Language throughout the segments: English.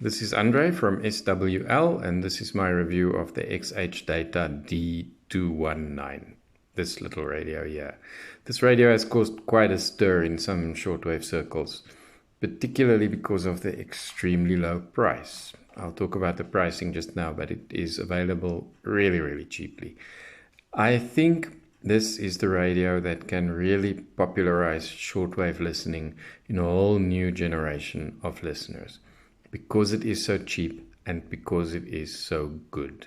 This is Andre from SWL, and this is my review of the XHDATA D-219, this little radio here. This radio has caused quite a stir in some shortwave circles, particularly because of the extremely low price. I'll talk about the pricing just now, but it is available really cheaply. I think this is the radio that can really popularize shortwave listening in a whole new generation of listeners, because it is so cheap and because it is so good.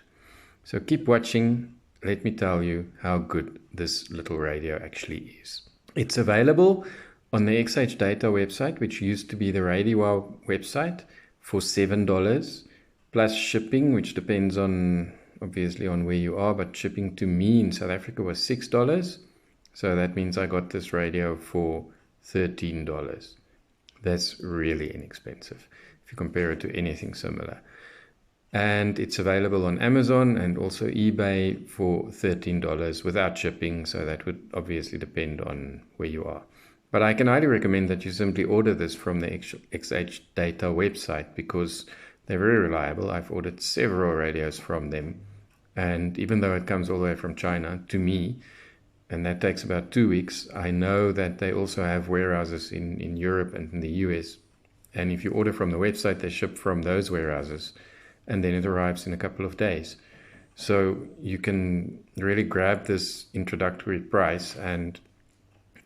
So keep watching. Let me tell you how good this little radio actually is. It's available on the XHDATA website, which used to be the Radio website, for $7 plus shipping, which depends on obviously on where you are, but shipping to me in South Africa was $6. So that means I got this radio for $13. That's really inexpensive if you compare it to anything similar. And it's available on Amazon and also eBay for $13 without shipping, so that would obviously depend on where you are. But I can highly recommend that you simply order this from the XHDATA website, because they're very reliable. I've ordered several radios from them, and even though it comes all the way from China to me, and that takes about 2 weeks, I know that they also have warehouses in Europe and in the US. And if you order from the website, they ship from those warehouses, and then it arrives in a couple of days. So you can really grab this introductory price and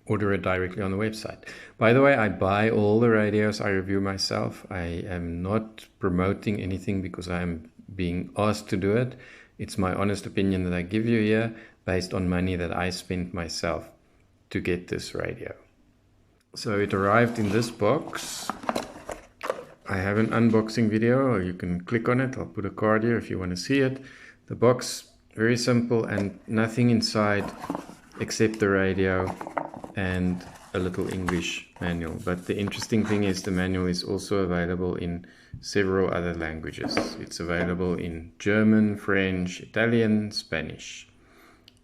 order it directly on the website. By the way, I buy all the radios I review myself. I am not promoting anything because I am being asked to do it. It's my honest opinion that I give you here based on money that I spent myself to get this radio. So it arrived in this box. I have an unboxing video, or you can click on it. I'll put a card here if you want to see it. The box, very simple, and nothing inside except the radio and a little English manual. But the interesting thing is the manual is also available in several other languages. It's available in German, French, Italian, Spanish.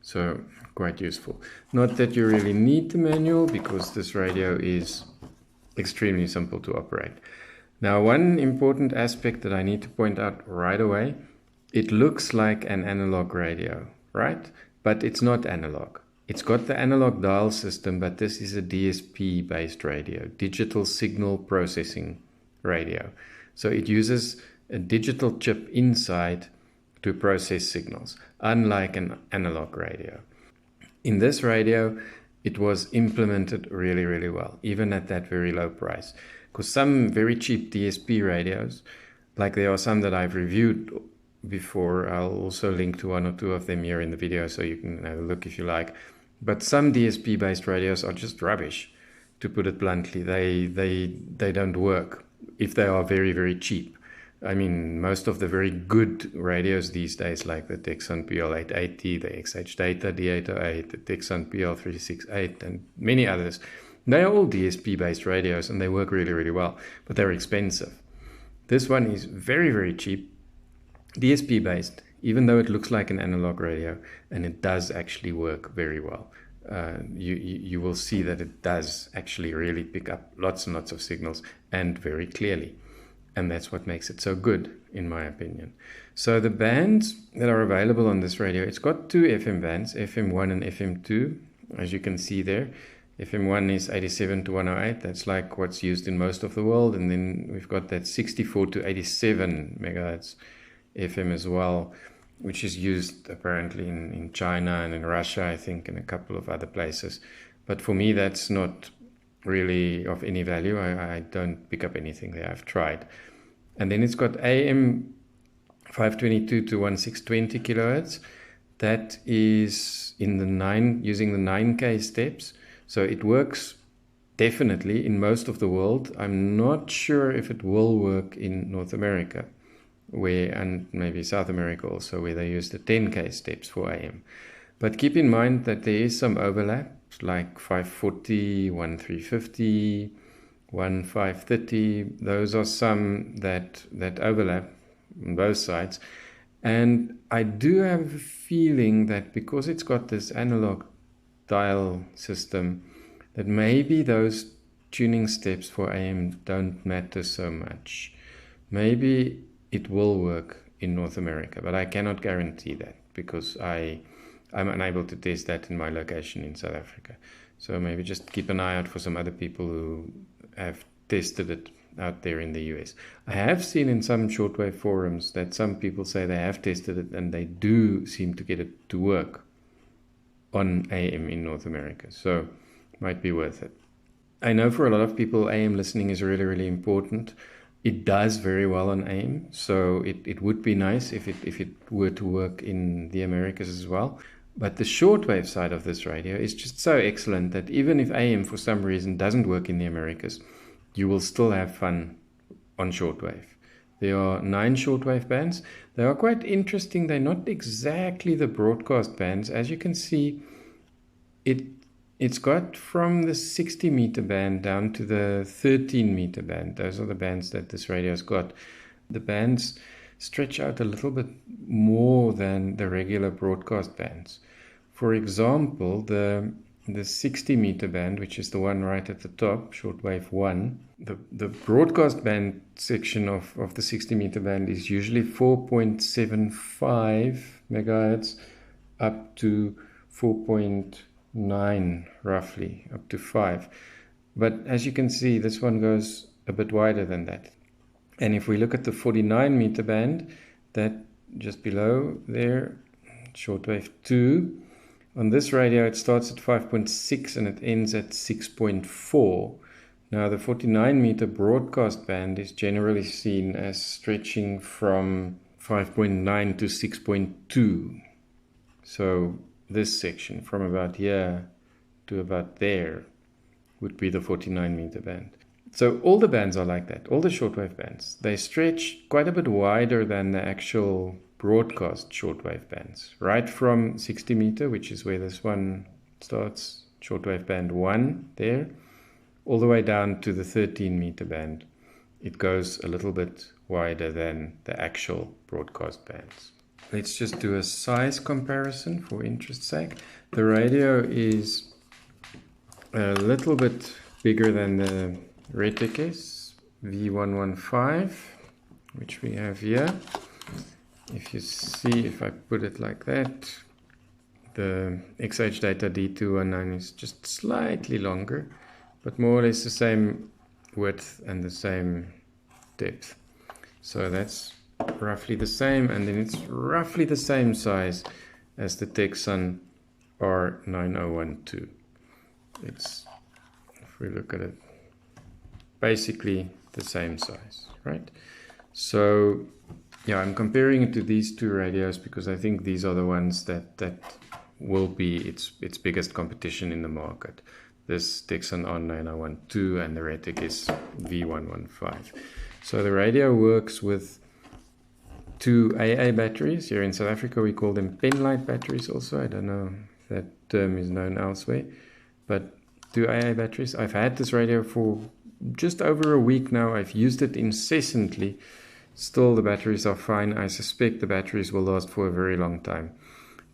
So quite useful. Not that you really need the manual, because this radio is extremely simple to operate. Now, one important aspect that I need to point out right away, it looks like an analog radio, right? But it's not analog. It's got the analog dial system, but this is a DSP-based radio, digital signal processing radio. So it uses a digital chip inside to process signals, unlike an analog radio. In this radio, it was implemented really well, even at that very low price. Because some very cheap DSP radios, like there are some that I've reviewed before, I'll also link to one or two of them here in the video so you can have a look if you like. But some DSP-based radios are just rubbish, to put it bluntly. They don't work if they are very cheap. I mean, most of the very good radios these days, like the Tecsun PL880, the XHDATA D-219, the Tecsun PL368, and many others, they are all DSP-based radios, and they work really well, but they're expensive. This one is very cheap, DSP-based, even though it looks like an analog radio, and it does actually work very well. You will see that it does actually really pick up lots and lots of signals, and very clearly. And that's what makes it so good, in my opinion. So the bands that are available on this radio, it's got two FM bands, FM1 and FM2, as you can see there. FM1 is 87 to 108, that's like what's used in most of the world. And then we've got that 64 to 87 megahertz FM as well, which is used apparently in China and in Russia, I think, and a couple of other places. But for me, that's not really of any value. I don't pick up anything there. I've tried. And then it's got AM 522 to 1620 kilohertz. That is in the using the 9K steps. So it works definitely in most of the world. I'm not sure if it will work in North America, and maybe South America also, where they use the 10K steps for AM. But keep in mind that there is some overlap, like 540, 1350, 1530. Those are some that overlap on both sides. And I do have a feeling that because it's got this analog dial system, that maybe those tuning steps for AM don't matter so much. Maybe it will work in North America, but I cannot guarantee that because I'm unable to test that in my location in South Africa. So maybe just keep an eye out for some other people who have tested it out there in the US. I have seen in some shortwave forums that some people say they have tested it and they do seem to get it to work on AM in North America. So might be worth it. I know for a lot of people AM listening is really, really important. It does very well on AM, so it would be nice if it were to work in the Americas as well. But the shortwave side of this radio is just so excellent that even if AM for some reason doesn't work in the Americas, you will still have fun on shortwave. There are 9 shortwave bands. They are quite interesting. They're not exactly the broadcast bands. As you can see, it's got from the 60 meter band down to the 13 meter band. Those are the bands that this radio's got. The bands stretch out a little bit more than the regular broadcast bands. For example, the 60 meter band, which is the one right at the top, shortwave 1, the broadcast band section of the 60 meter band is usually 4.75 megahertz up to 4.9 roughly, up to 5. But as you can see, this one goes a bit wider than that. And if we look at the 49 meter band, that just below there, shortwave 2, on this radio it starts at 5.6 and it ends at 6.4. Now the 49 meter broadcast band is generally seen as stretching from 5.9 to 6.2. So this section from about here to about there would be the 49 meter band. So all the bands are like that, all the shortwave bands. They stretch quite a bit wider than the actual broadcast shortwave bands. Right from 60 meter, which is where this one starts, shortwave band 1 there, all the way down to the 13 meter band. It goes a little bit wider than the actual broadcast bands. Let's just do a size comparison for interest's sake. The radio is a little bit bigger than the Retekess V115, which we have here. If you see, if I put it like that, the XHDATA D-219 is just slightly longer, but more or less the same width and the same depth. So that's roughly the same, and then it's roughly the same size as the Tecsun R9012. It's, if we look at it, basically the same size, right? So yeah, I'm comparing it to these two radios because I think these are the ones that will be its biggest competition in the market. This Tecsun R9012 and the Retekess V115. So the radio works with 2 AA batteries. Here in South Africa we call them penlight batteries also. I don't know if that term is known elsewhere, but 2 AA batteries. I've had this radio for just over a week now. I've used it incessantly. Still the batteries are fine. I suspect the batteries will last for a very long time.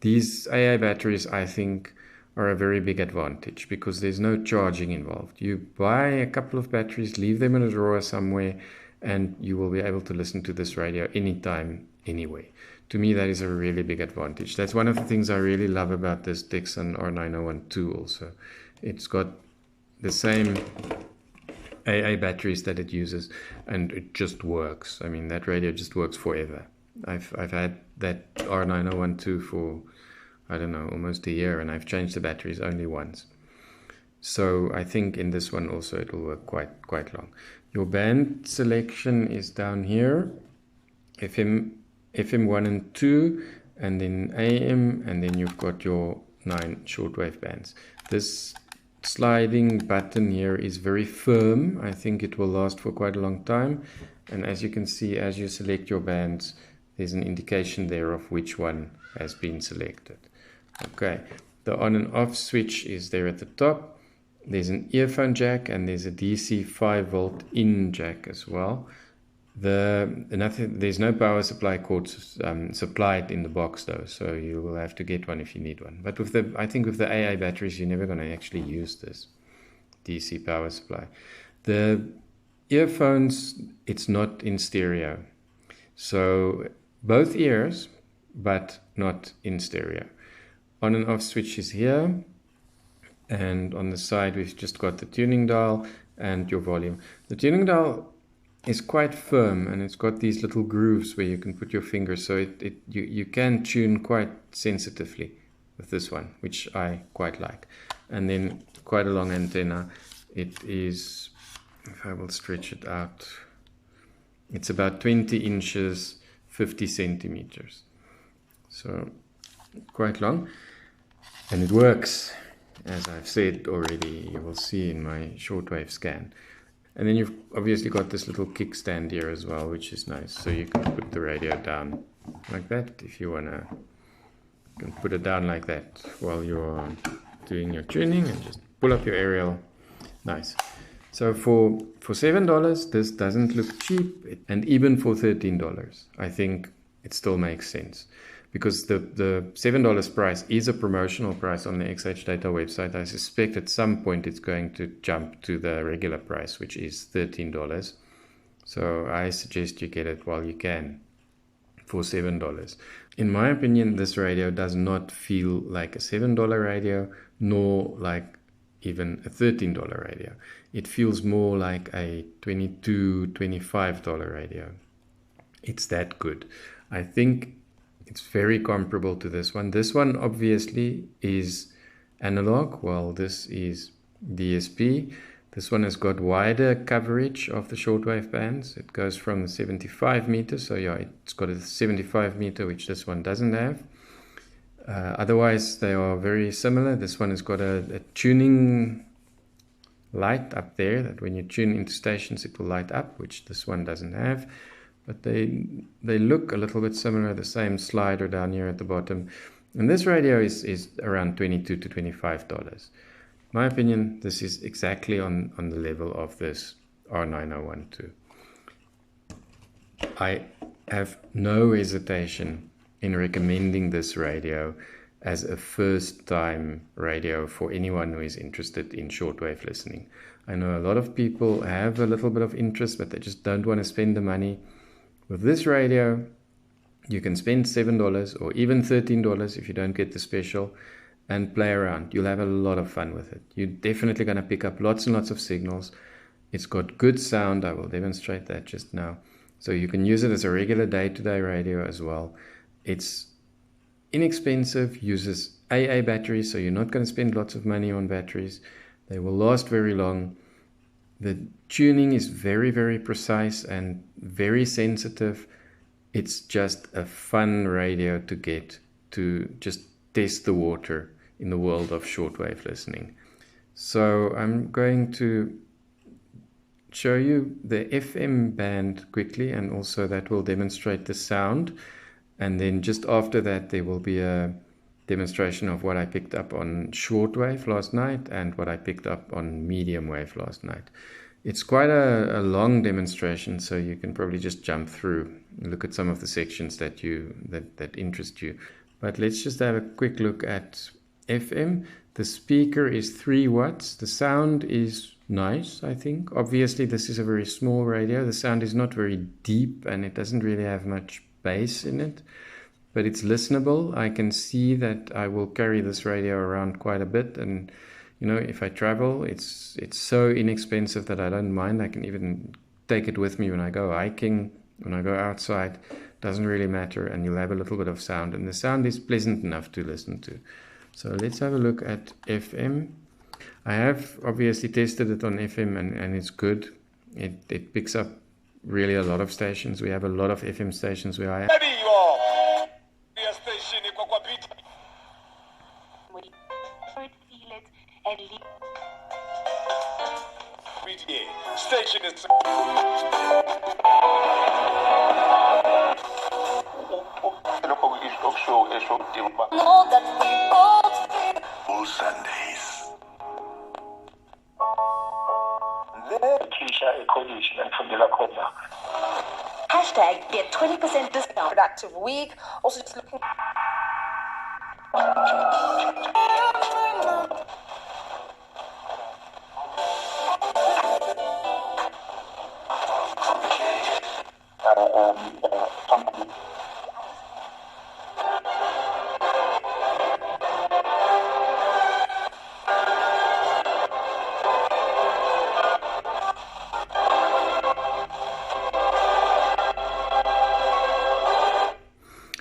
These AA batteries, I think, are a very big advantage because there's no charging involved. You buy a couple of batteries, leave them in a drawer somewhere, and you will be able to listen to this radio anytime, anywhere. To me, that is a really big advantage. That's one of the things I really love about this Tecsun R9012 also. It's got the same AA batteries that it uses, and it just works. I mean, that radio just works forever. I've had that R9012 for, I don't know, almost a year, and I've changed the batteries only once. So I think in this one also it will work quite long. Your band selection is down here, FM 1 and 2, and then AM, and then you've got your 9 shortwave bands. This sliding button here is very firm. I think it will last for quite a long time. And as you can see, as you select your bands, there's an indication there of which one has been selected. Okay, the on and off switch is there at the top. There's an earphone jack and there's a DC 5 volt in jack as well. There's no power supply cord supplied in the box though, so you will have to get one if you need one. But I think with the AA batteries, you're never going to actually use this DC power supply. The earphones, it's not in stereo. So both ears, but not in stereo. On and off switch is here. And on the side, we've just got the tuning dial and your volume. The tuning dial is quite firm, and it's got these little grooves where you can put your finger, so you can tune quite sensitively with this one, which I quite like. And then quite a long antenna. It is, if I will stretch it out, it's about 20 inches, 50 centimeters. So quite long, and it works. As I've said already, you will see in my shortwave scan. And then you've obviously got this little kickstand here as well, which is nice. So you can put the radio down like that if you want to. You can put it down like that while you're doing your tuning and just pull up your aerial. Nice. So for $7, this doesn't look cheap. And even for $13, I think it still makes sense. Because the $7 price is a promotional price on the XHDATA website. I suspect at some point it's going to jump to the regular price, which is $13. So I suggest you get it while you can for $7. In my opinion, this radio does not feel like a $7 radio, nor like even a $13 radio. It feels more like a $22, $25 radio. It's that good. I think it's very comparable to this one. This one obviously is analog, while this is DSP. This one has got wider coverage of the shortwave bands. It goes from 75 meters, so yeah, it's got a 75 meter, which this one doesn't have. Otherwise, they are very similar. This one has got a tuning light up there that when you tune into stations, it will light up, which this one doesn't have. But they look a little bit similar, the same slider down here at the bottom. And this radio is around $22 to $25. My opinion, this is exactly on the level of this R9012. I have no hesitation in recommending this radio as a first-time radio for anyone who is interested in shortwave listening. I know a lot of people have a little bit of interest, but they just don't want to spend the money. With this radio, you can spend $7 or even $13 if you don't get the special and play around. You'll have a lot of fun with it. You're definitely going to pick up lots and lots of signals. It's got good sound. I will demonstrate that just now. So you can use it as a regular day-to-day radio as well. It's inexpensive, uses AA batteries, so you're not going to spend lots of money on batteries. They will last very long. The tuning is very, very precise and very sensitive. It's just a fun radio to get to just test the water in the world of shortwave listening. So I'm going to show you the FM band quickly, and also that will demonstrate the sound. And then just after that, there will be a demonstration of what I picked up on shortwave last night and what I picked up on medium wave last night. It's quite a long demonstration, so you can probably just jump through and look at some of the sections that interest you. But let's just have a quick look at FM. The speaker is 3 watts. The sound is nice, I think. Obviously, this is a very small radio. The sound is not very deep and it doesn't really have much bass in it, but it's listenable. I can see that I will carry this radio around quite a bit, and you know, if I travel, it's so inexpensive that I don't mind. I can even take it with me when I go hiking, when I go outside. Doesn't really matter, and you'll have a little bit of sound, and the sound is pleasant enough to listen to. So let's have a look at FM. I have obviously tested it on FM, and it's good. It picks up really a lot of stations. We have a lot of FM stations where I am. Station is all Sundays. Hashtag get 20% discount productive week. Also just looking. company.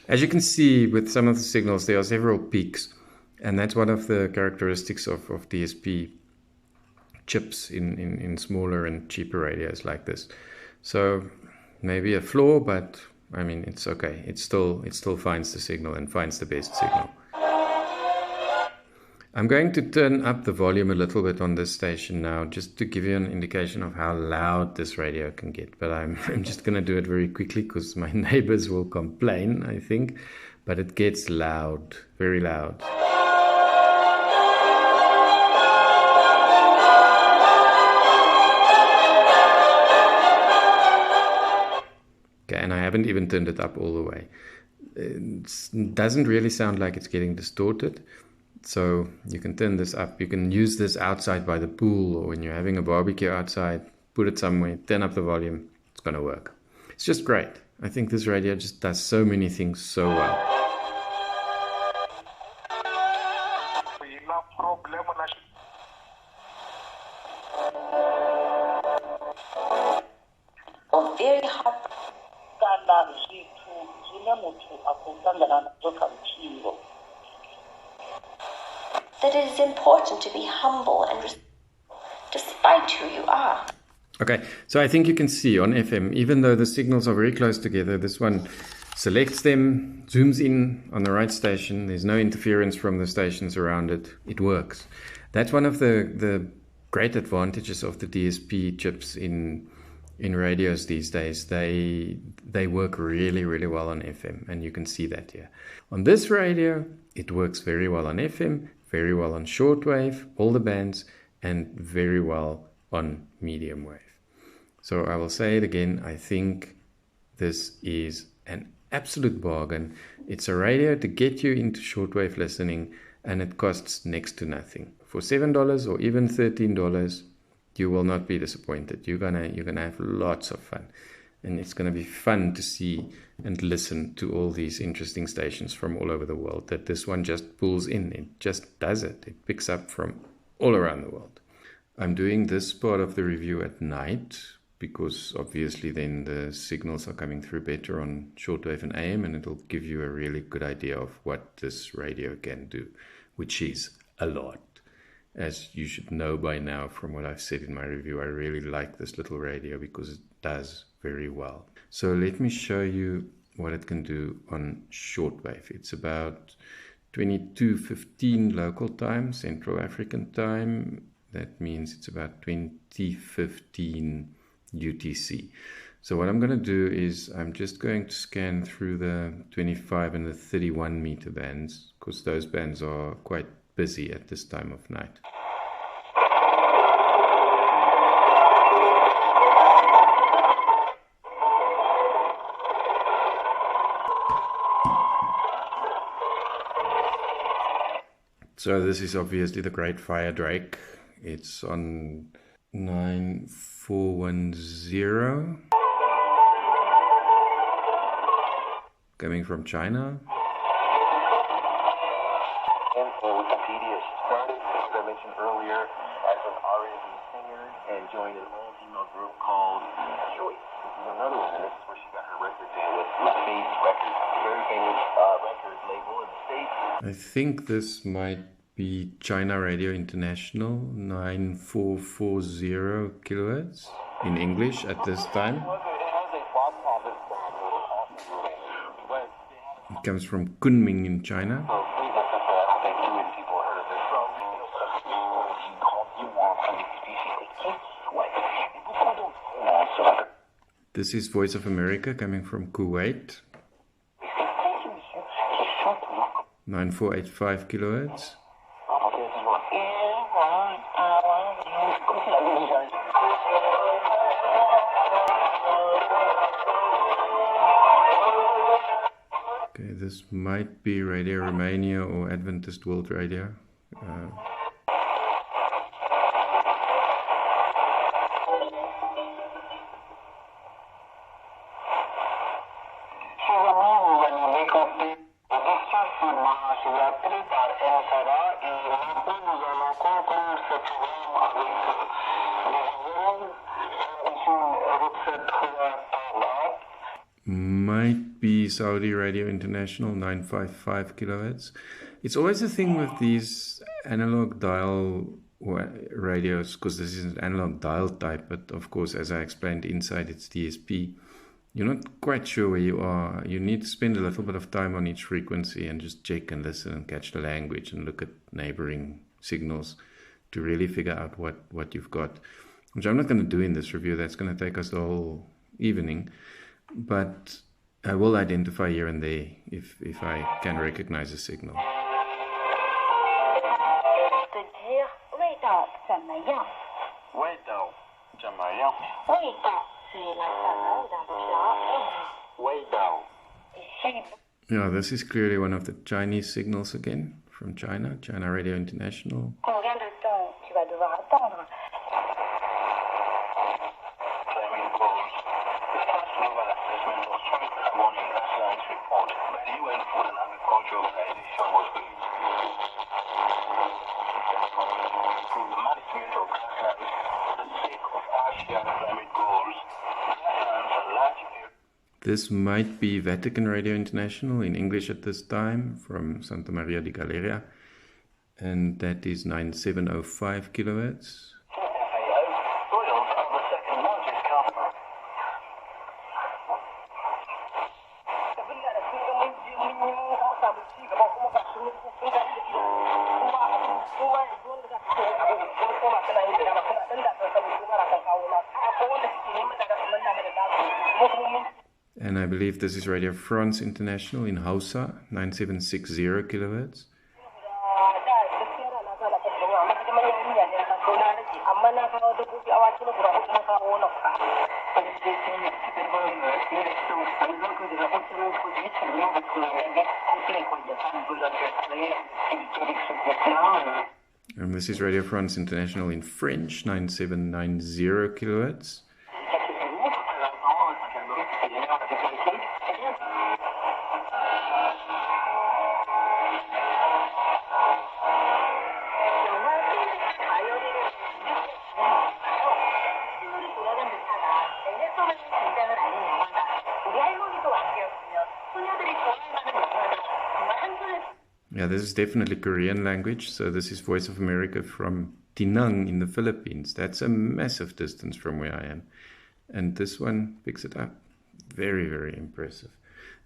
As you can see with some of the signals, there are several peaks, and that's one of the characteristics of DSP chips in smaller and cheaper radios like this. So maybe a flaw, but I mean, it's okay. It still finds the signal and finds the best signal. I'm going to turn up the volume a little bit on this station now, just to give you an indication of how loud this radio can get. But I'm just going to do it very quickly because my neighbors will complain, I think. But it gets loud, very loud. Okay, and I haven't even turned it up all the way. It doesn't really sound like it's getting distorted. So you can turn this up. You can use this outside by the pool or when you're having a barbecue outside. Put it somewhere, turn up the volume. It's going to work. It's just great. I think this radio just does so many things so well. Very hard. That it is important to be humble and despite who you are. Okay, so I think you can see on FM, even though the signals are very close together, this one selects them, zooms in on the right station. There's no interference from the stations around it. It works. That's one of the great advantages of the DSP chips in radios these days. They work really, really well on FM, and you can see that here. On this radio, it works very well on FM, very well on shortwave, all the bands, and very well on medium wave. So I will say it again, I think this is an absolute bargain. It's a radio to get you into shortwave listening, and it costs next to nothing. For $7 or even $13, you will not be disappointed. You're gonna have lots of fun. And it's going to be fun to see and listen to all these interesting stations from all over the world that this one just pulls in. It just does it. It picks up from all around the world. I'm doing this part of the review at night because obviously then the signals are coming through better on shortwave and AM, and it'll give you a really good idea of what this radio can do, which is a lot. As you should know by now from what I've said in my review, I really like this little radio because it does very well. So let me show you what it can do on shortwave. It's about 22:15 local time, Central African time. That means it's about 20:15 UTC. So what I'm going to do is I'm just going to scan through the 25 and the 31 meter bands because those bands are quite busy at this time of night. So this is obviously the Great Fire Drake. It's on 9410, coming from China. Wikipedia started, as I mentioned earlier, as an R&B singer and joined an all-female group called Choice. This is another one, and this is where she got her record deal with LaFace Records, a very famous record label in the States. I think this might be China Radio International, 9440 kilohertz in English at this time. It comes from Kunming in China. This is Voice of America coming from Kuwait, 9485 kilohertz. Okay, this might be Radio Romania or Adventist World Radio. entrera y maintenant nous allons conclure ce programme avec des nouvelles Might be Saudi Radio International 955 kilohertz. It's always a thing with these analog dial radios, because this is an analog dial type, but of course, as I explained, inside it's DSP. You're not quite sure where you are. You need to spend a little bit of time on each frequency and just check and listen and catch the language and look at neighboring signals to really figure out what you've got, which I'm not going to do in this review. That's going to take us the whole evening. But I will identify here and there if I can recognize a signal. Yeah, this is clearly one of the Chinese signals again, from China Radio International. This might be Vatican Radio International in English at this time from Santa Maria di Galeria, and that is 9705 kilohertz. And I believe this is Radio France International in Hausa, 9760 kilohertz. And this is Radio France International in French, 9790 kilohertz. Yeah, this is definitely Korean language. So this is Voice of America from Penang in the Philippines. That's a massive distance from where I am. And this one picks it up. Very, very impressive.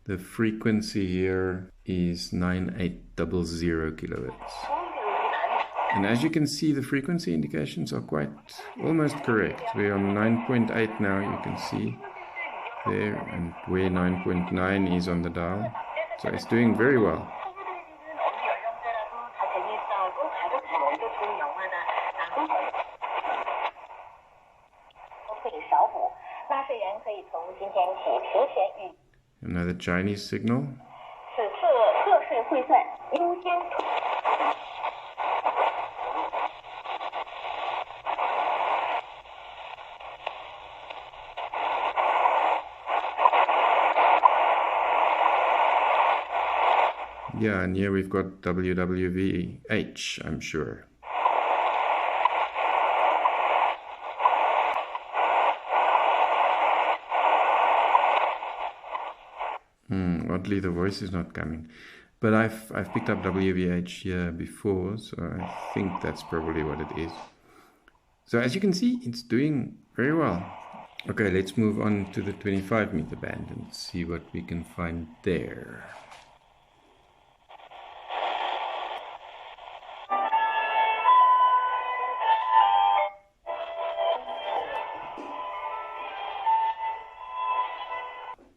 The frequency here is 9800 kilohertz. And as you can see, the frequency indications are quite almost correct. We're on 9.8 now, you can see there, and where 9.9 is on the dial. So it's doing very well. Another Chinese signal. Yeah, and here we've got WWVH, I'm sure. Oddly, the voice is not coming. But I've picked up WVH here before, so I think that's probably what it is. So as you can see, it's doing very well. Okay, let's move on to the 25 meter band and see what we can find there.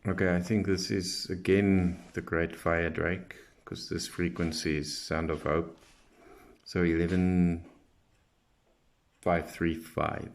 Okay, I think this is again the Great Fire Drake, because this frequency is Sound of Hope. So 11535.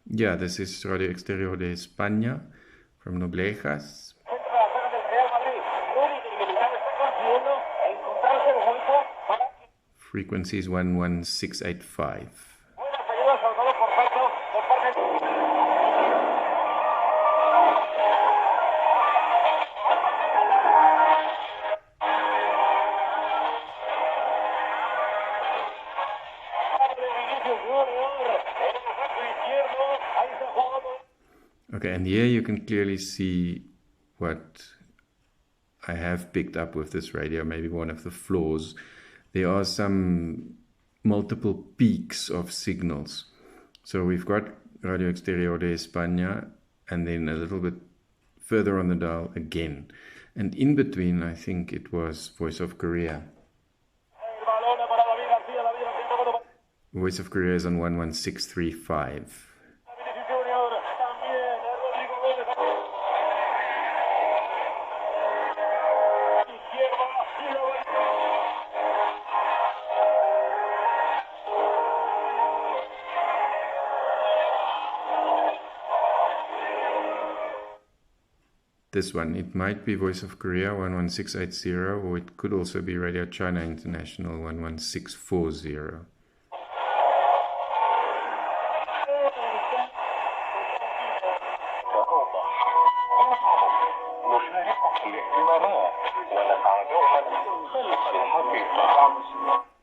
Yeah, this is Radio Exterior de España from Retekess. Frequency is 11685. Okay, and here you can clearly see what I have picked up with this radio, maybe one of the flaws. There are some multiple peaks of signals. So we've got Radio Exterior de España, and then a little bit further on the dial again. And in between, I think it was Voice of Korea. Voice of Korea is on 11635. This one, it might be Voice of Korea 11680, or it could also be Radio China International 11640.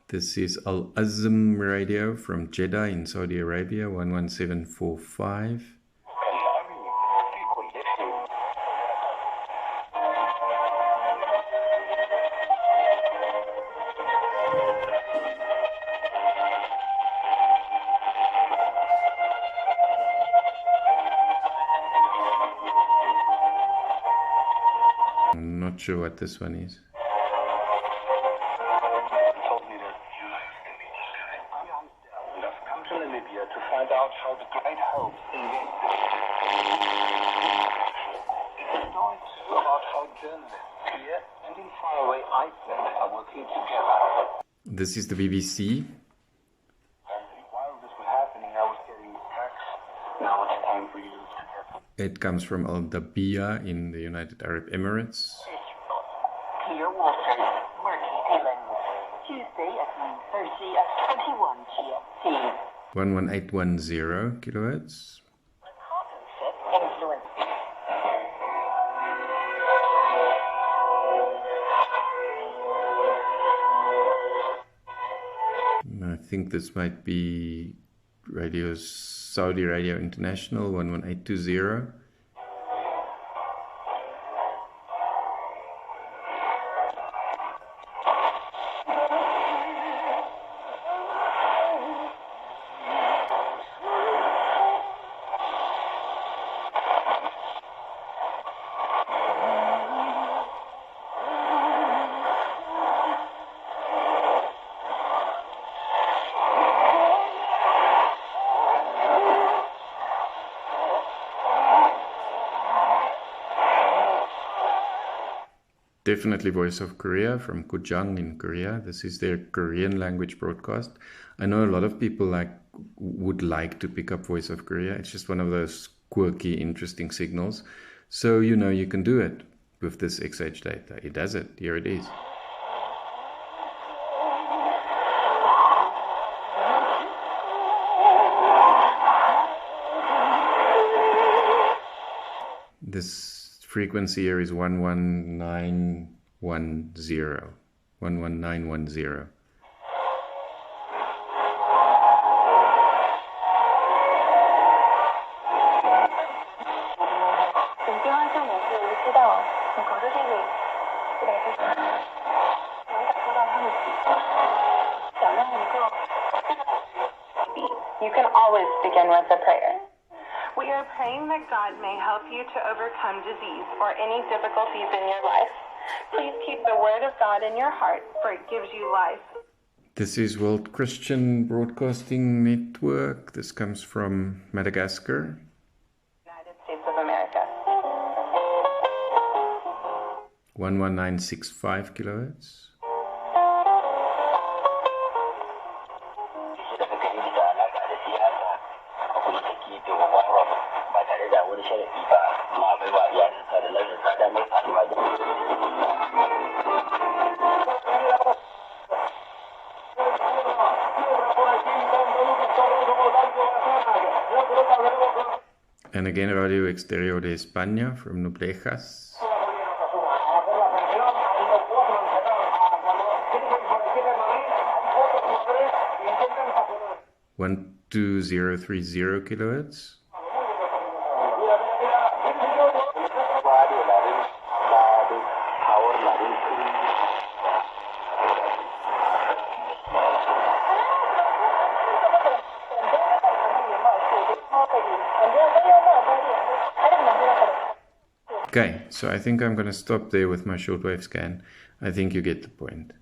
This is Al Azm Radio from Jeddah in Saudi Arabia 11745. I'm not sure what this one is. This is the BBC. It comes from Al Dabia in the United Arab Emirates. Clear water, Tuesday at 9:30 at 21 GMT. 11810 kilohertz. I think this might be Saudi Radio International 11820. Definitely Voice of Korea from Kujang in Korea. This is their Korean language broadcast. I know a lot of people would like to pick up Voice of Korea. It's just one of those quirky, interesting signals. So you can do it with this XHDATA. It does it. Here it is. This frequency here is 11910. 11910. You can always begin with a prayer. We are praying that God may help you to overcome disease or any difficulties in your life. Please keep the word of God in your heart, for it gives you life. This is World Christian Broadcasting Network. This comes from Madagascar. United States of America. 11965 kilohertz. And again, Radio Exterior de España from Retekess. One 2030 kilohertz. Okay, so I think I'm going to stop there with my shortwave scan. I think you get the point.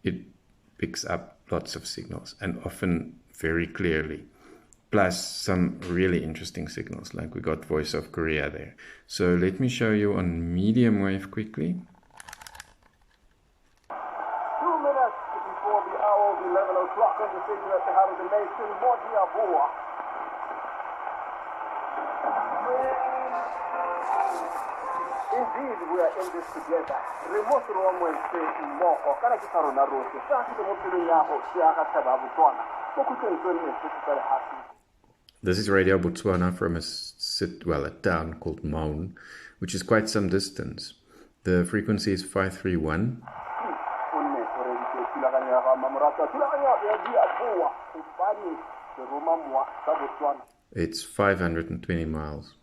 It picks up lots of signals and often very clearly, plus some really interesting signals, like we got Voice of Korea there. So let me show you on medium wave quickly. 2 minutes before the hour, the 11 o'clock on the station at the heart of the nation, Modia Boa. Indeed, we are in this together. Remote room when saying more or can I get on a road? This is Radio Botswana from a town called Maun, which is quite some distance. The frequency is 531. It's 520 miles.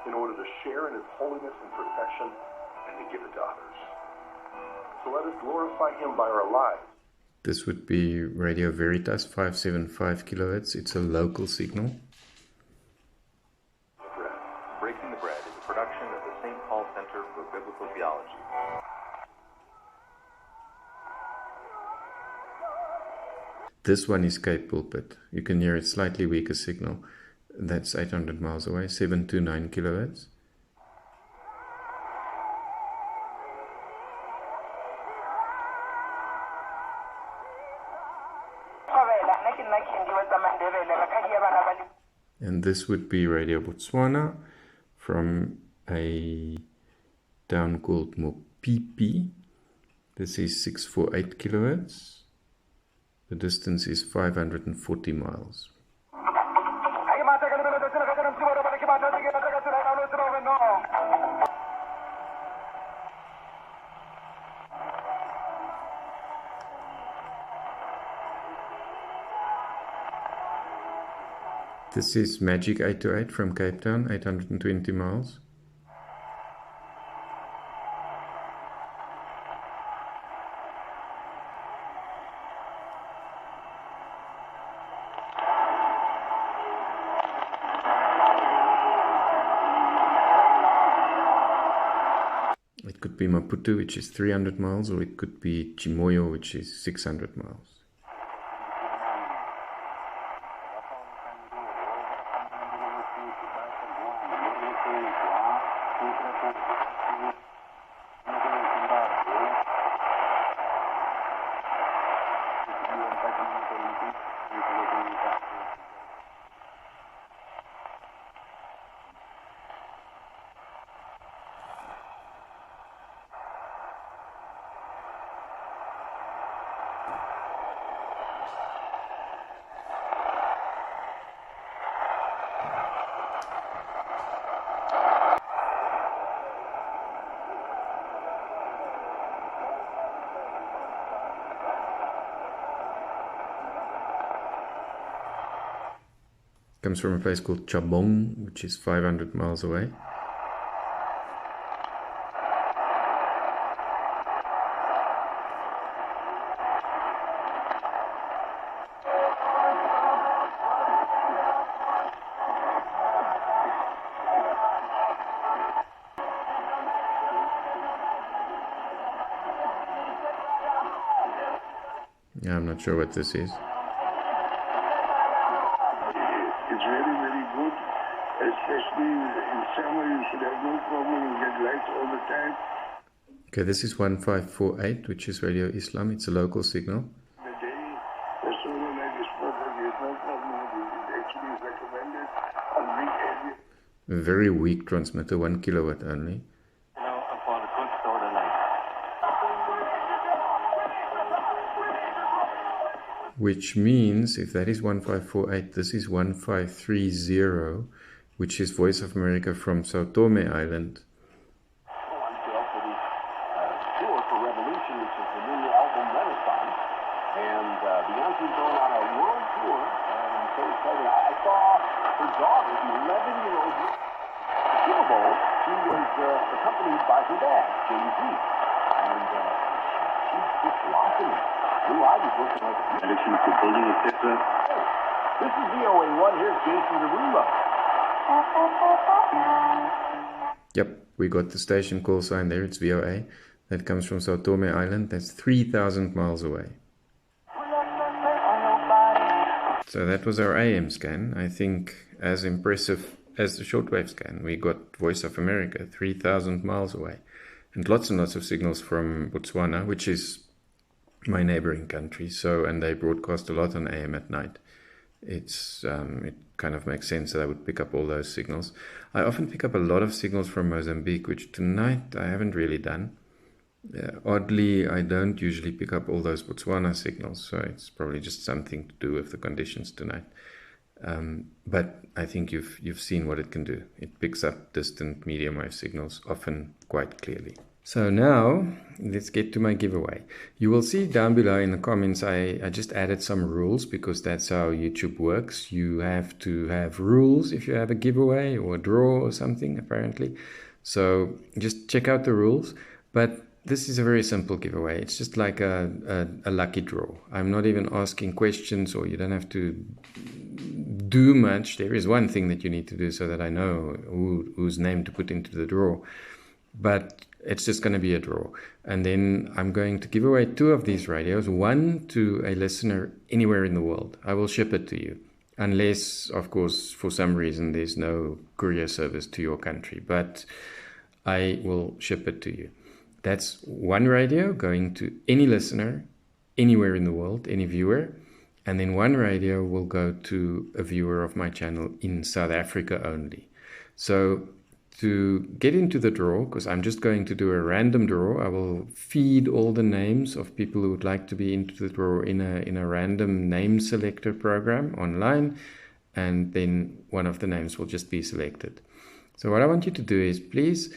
In order to share in his holiness and perfection and to give it to others. So let us glorify him by our lives. This would be Radio Veritas 575 kilohertz. It's a local signal. Breaking the Bread is a production of the St. Paul Center for Biblical Theology. This one is Cape Pulpit. You can hear it slightly weaker signal. That's 800 miles away, 729 kilohertz. And this would be Radio Botswana from a town called Mopipi. This is 648 kilohertz. The distance is 540 miles. This is Magic 828 from Cape Town, 820 miles. It could be Maputo, which is 300 miles, or it could be Chimoyo, which is 600 miles. Comes from a place called Chabong, which is 500 miles away. Yeah, I'm not sure what this is. Especially in summer, you should have no problem. You get lights all the time. Okay, this is 1548, which is Radio Islam. It's a local signal. The day, the solar light is perfect. You A very weak transmitter, 1 kilowatt only. Which means, if that is 1548, this is 1530, which is Voice of America from São Tomé Island. Accompanied by her dad, Jay-Z, and she's just blossoming. Blue eyes is looking like a connection to building a pizza. This is VOA1. Here's Jason Derulo. Yep, we got the station call sign there. It's VOA. That comes from São Tomé Island. That's 3,000 miles away. So that was our AM scan. I think as impressive as the shortwave scan. We got Voice of America 3,000 miles away, and lots of signals from Botswana, which is my neighboring country. So, and they broadcast a lot on AM at night. It's it kind of makes sense that I would pick up all those signals. I often pick up a lot of signals from Mozambique, which tonight I haven't really done. Oddly, I don't usually pick up all those Botswana signals, so it's probably just something to do with the conditions tonight. But I think you've seen what it can do. It picks up distant medium wave signals, often quite clearly. So now, let's get to my giveaway. You will see down below in the comments, I just added some rules because that's how YouTube works. You have to have rules if you have a giveaway or a draw or something, apparently. So just check out the rules. But this is a very simple giveaway. It's just like a lucky draw. I'm not even asking questions, or you don't have to do much. There is one thing that you need to do so that I know whose name to put into the draw. But it's just going to be a draw. And then I'm going to give away 2 of these radios, one to a listener anywhere in the world. I will ship it to you. Unless, of course, for some reason there's no courier service to your country. But I will ship it to you. That's one radio going to any listener anywhere in the world, any viewer. And then one radio will go to a viewer of my channel in South Africa only. So to get into the draw, because I'm just going to do a random draw, I will feed all the names of people who would like to be into the draw in a random name selector program online. And then one of the names will just be selected. So what I want you to do is, please,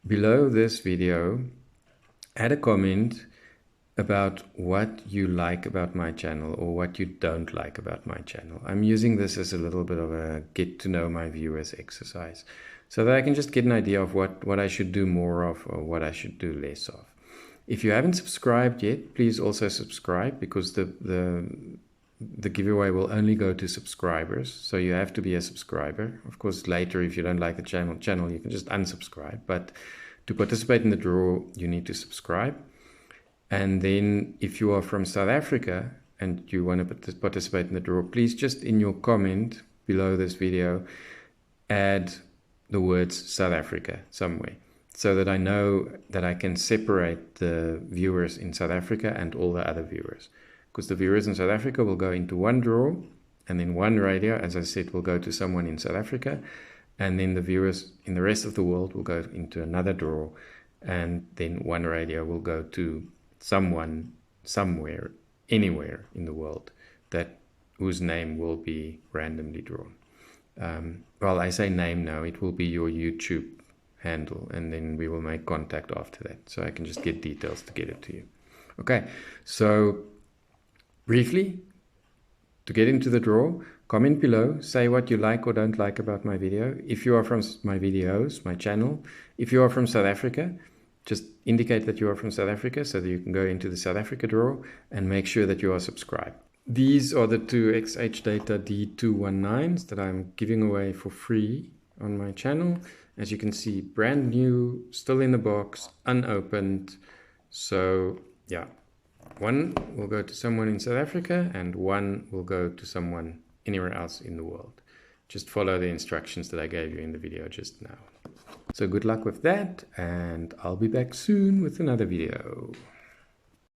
below this video, add a comment about what you like about my channel or what you don't like about my channel. I'm using this as a little bit of a get to know my viewers exercise, so that I can just get an idea of what I should do more of or what I should do less of. If you haven't subscribed yet, please also subscribe, because the giveaway will only go to subscribers. So you have to be a subscriber. Of course, later, if you don't like the channel, you can just unsubscribe. But to participate in the draw, you need to subscribe. And then if you are from South Africa and you want to participate in the draw, please just in your comment below this video, add the words South Africa somewhere, so that I know that I can separate the viewers in South Africa and all the other viewers. Because the viewers in South Africa will go into one draw, and then one radio, as I said, will go to someone in South Africa, and then the viewers in the rest of the world will go into another draw, and then one radio will go to someone, somewhere, anywhere in the world, whose name will be randomly drawn. Well, I say name now, it will be your YouTube handle, and then we will make contact after that, so I can just get details to get it to you. Okay, so briefly, to get into the draw, comment below, say what you like or don't like about my video. If you are from my videos, my channel, if you are from South Africa, just indicate that you are from South Africa so that you can go into the South Africa draw, and make sure that you are subscribed. These are the 2 XHDATA D-219s that I'm giving away for free on my channel. As you can see, brand new, still in the box, unopened. So yeah, one will go to someone in South Africa and one will go to someone anywhere else in the world. Just follow the instructions that I gave you in the video just now. So good luck with that, and I'll be back soon with another video.